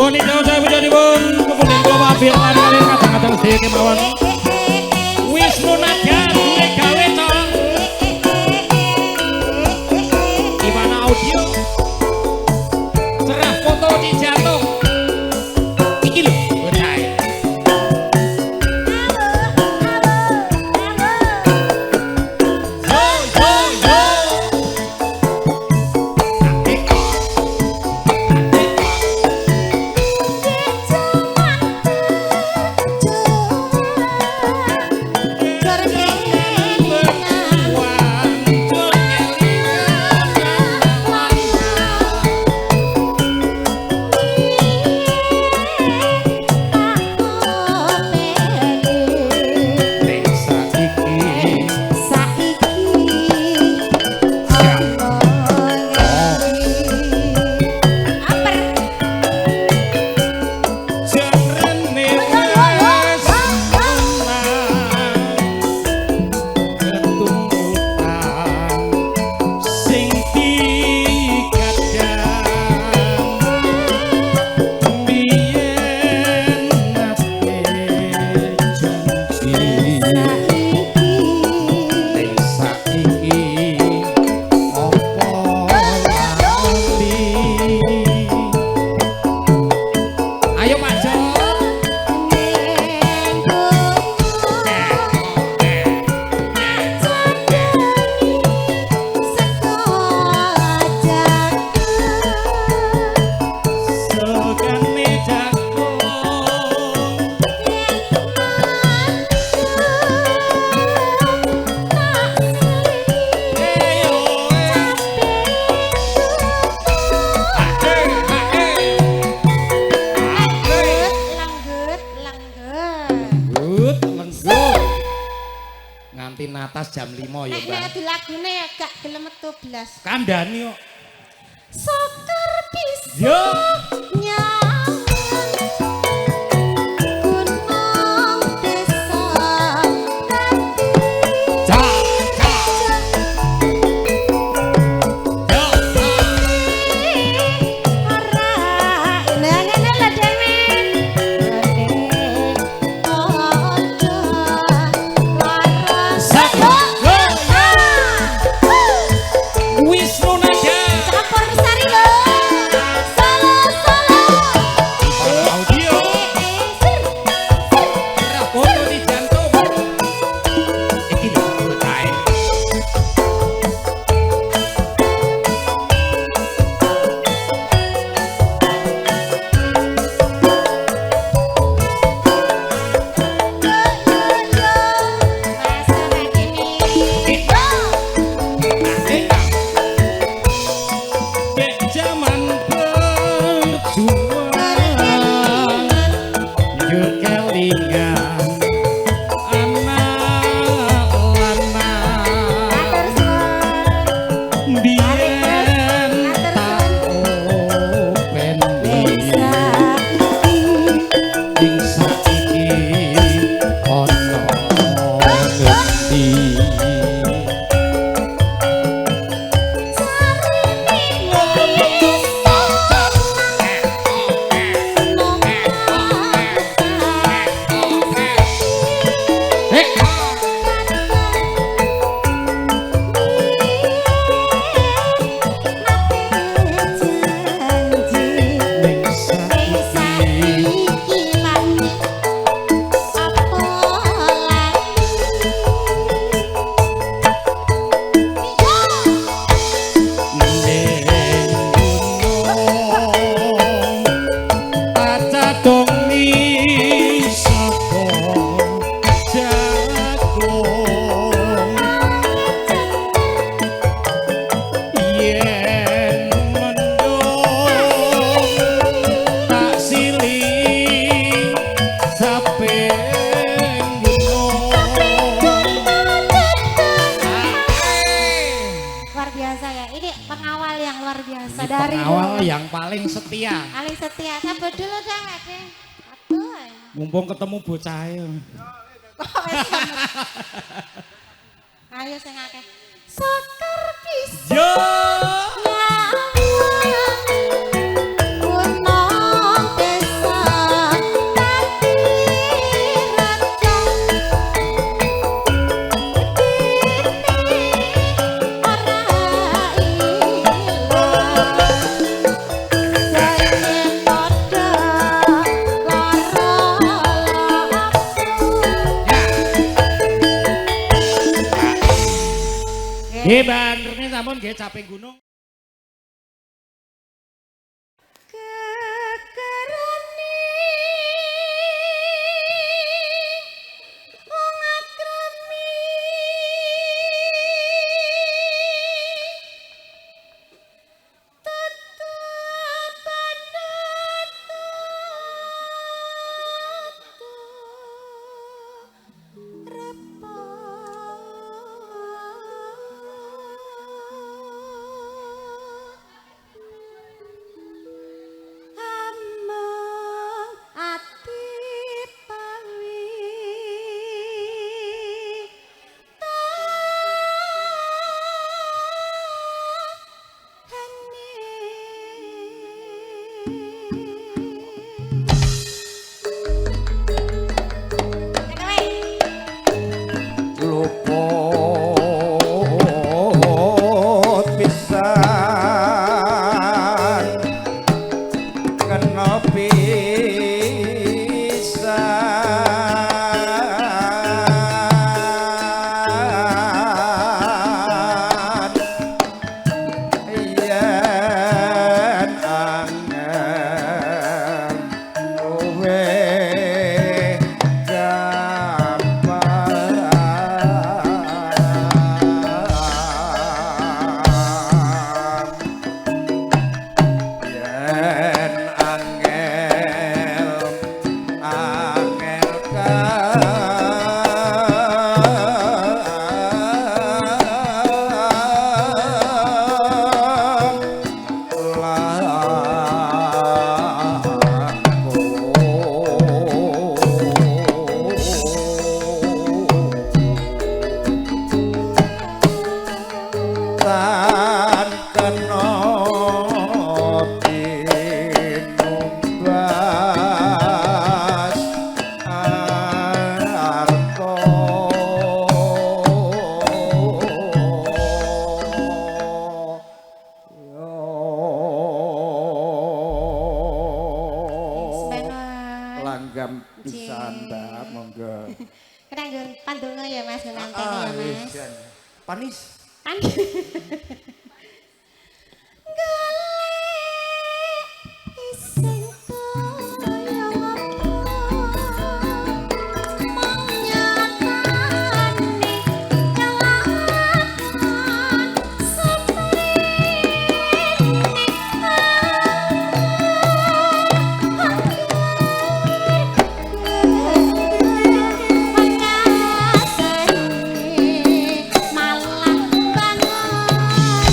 Poni jauh saya menjadipun kemudian kula mampir kalian kadang-kadang sedaya kemawon Wisnu Naga duwe gawe to Ivana Audio cerah foto di jantung iki lho bocah atas jam 5 ya, Mbak. Nek di lagune gak gelem metu blas. Kandhani kok. Soker bisa. Yo. Mumpung ketemu bocah ae. Ayo sing akeh. Soker bisa. Yo. Nggih Mbak Rene sampun nggih caping gunung. Langgam pisan Mbak, monggo. Kena nggon pandonga ya Mas nganteni ya Mas. Panis. Malang banget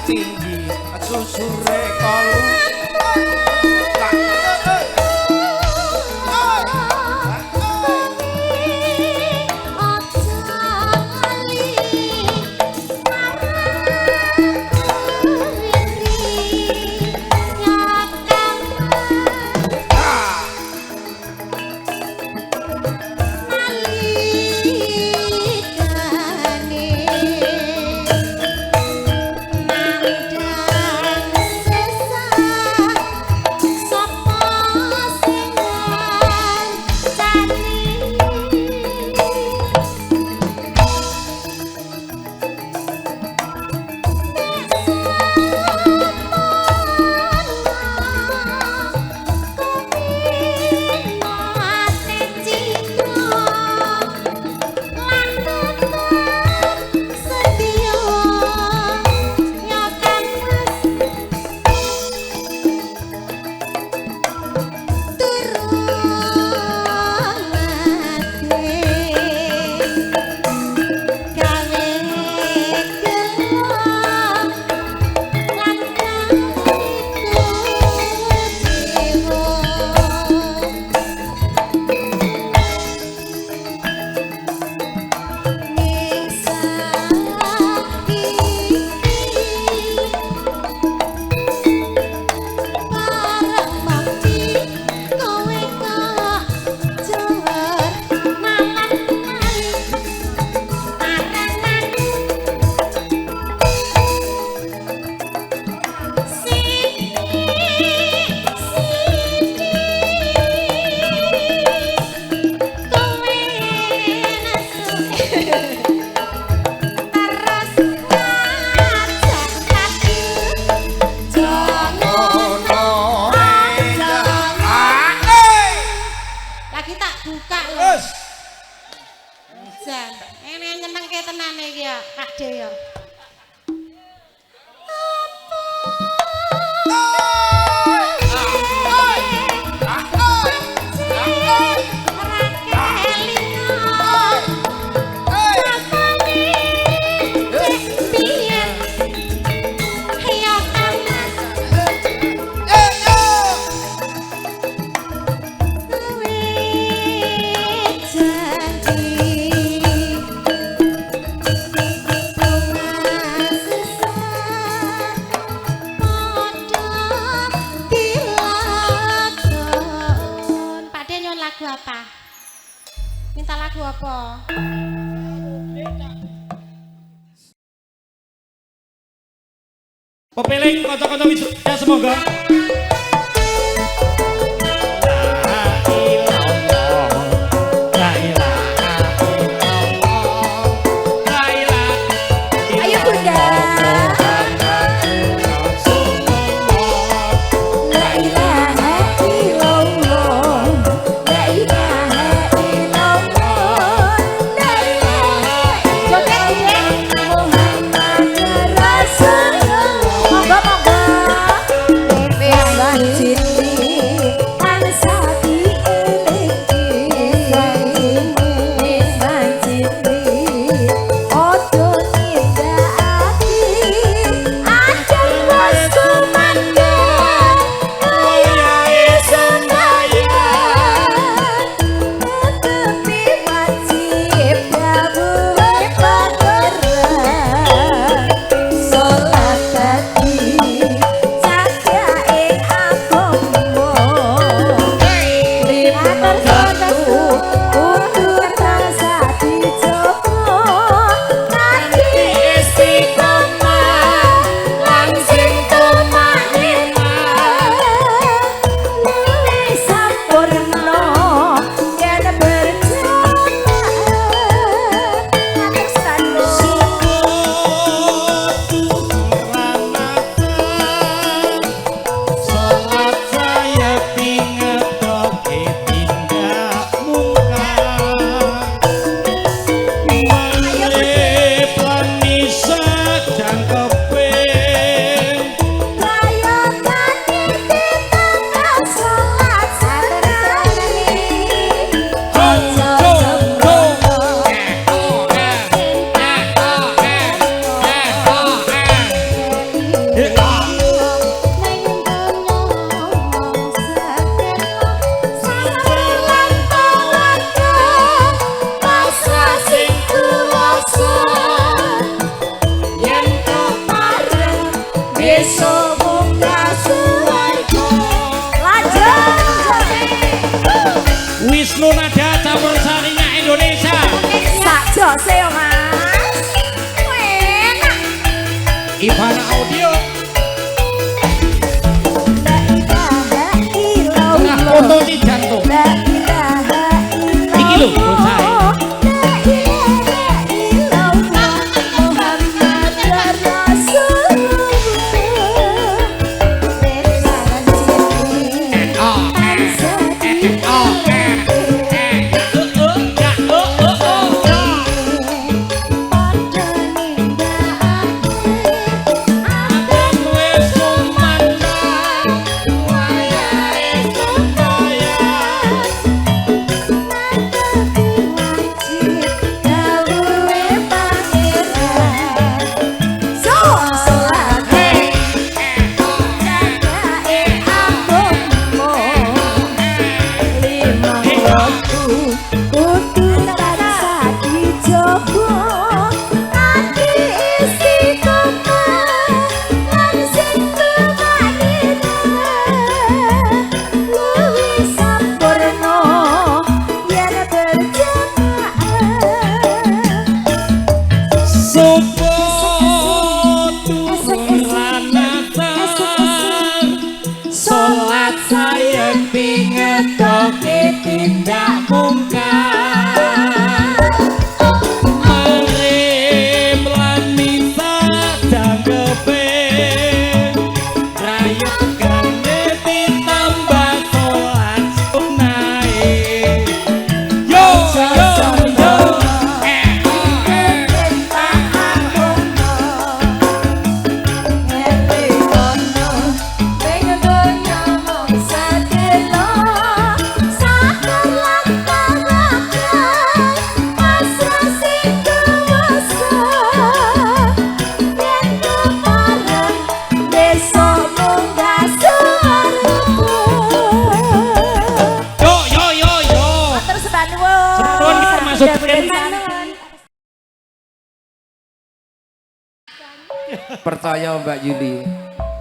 tinggi susure kolu Pepeling kocok-kocok wisuda semoga. Ayo Bunda. La ilaha illallah. La ilaha illallah. La ilaha illallah. Muhammad Rasulullah. Monggo monggo. Gimana audio? Tengah foto di jantung. Iki lho bocah. Percaya Mbak Yuli.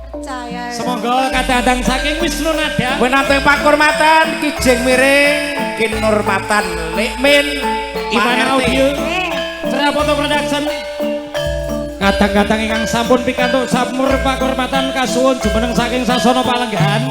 Percaya. Semoga kadang saking Wisnu Nada. Wenate pakurmatan Kijing Miring Kinurmatan Likmin Gimana audio? Cerah foto production. Kadang-kadang ingkang sampun pikantuk samur pakurmatan kasuwun jumeneng saking Sasana Palenggan.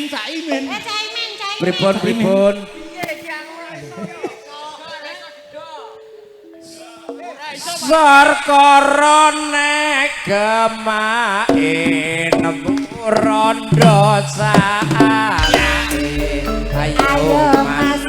Caimin. Pripun. Sarkara nek gemae nemu rondo sae. Ayo Mas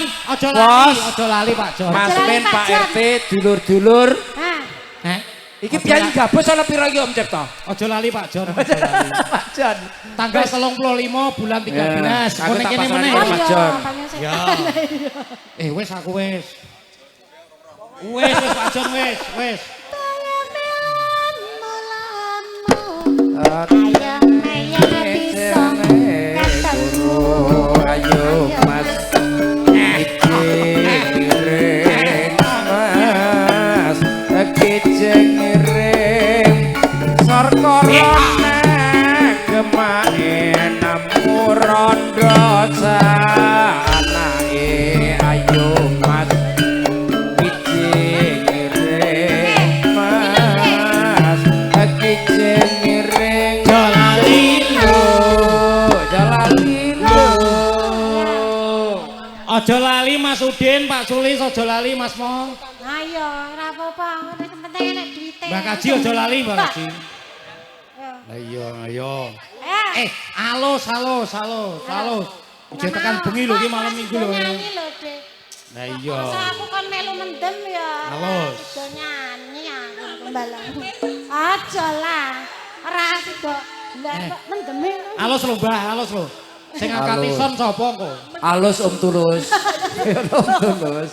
aja lali Pak Jon. Mas Aja lali, Men, Pak Pak Jon. RT, dulur-dulur. Nah, Heh, Iki pian gabus ana pira iki Om Cipto? aja lali Pak Jon. Aja lali. Pak Jon. Tanggal 35 bulan 13. Ya, aku Kene tak kene pasrahkan meneh. ke Mas Jon. Ya. Wis aku wis. Wis Pak Jon wis. Ayo Mas Kijeng Mas Kijeng ngiring Sor korona kemaen namurondo sanae ayo Mas Kijeng ngiring Mas Kijeng ngiring Aja lali Mas Udin, Pak Sulis aja lali Mas Mo. ayo, ora apa-apa. Nek penting enek duite. Mbak Kaji aja lali Mbak Kaji. Yo. Lah iya, ayo. Eh, Alus. Ije tekan bengi lho iki malam minggu lho. nyanyi lho, Dik. Lah iya. Masa aku kon melu mendem ya. Halus. Do nyanyi aku kembalan. Aja lah. Ora sida. Lah kok mendem. Alus lho Mbah, alus lho. Sing angkat Alus. ison sapa kok? Alus Om Tulus. Om Tulus.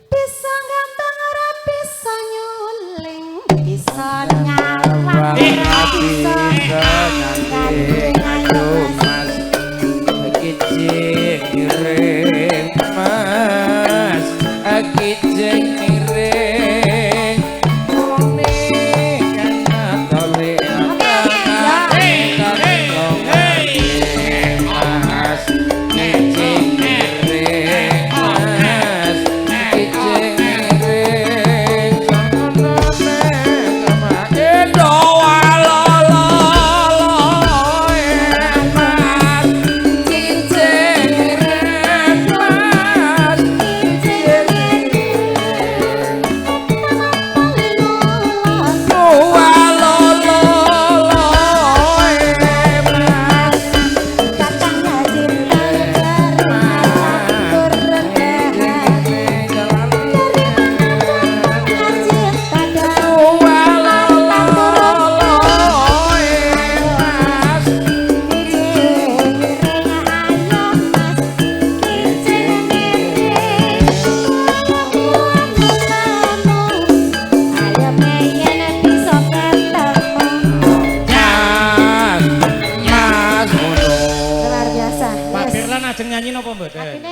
Bisa ganteng ora bisa nyuling, bisa nyawang Wah, ora bisa nanti ayo Mas Kijeng ngiring Mas Kijeng ngiring wong kan tole Mas Kijeng ngiring Mas Kijeng ngiring Pak Firlan ajeng nyanyi napa mboten? Artinya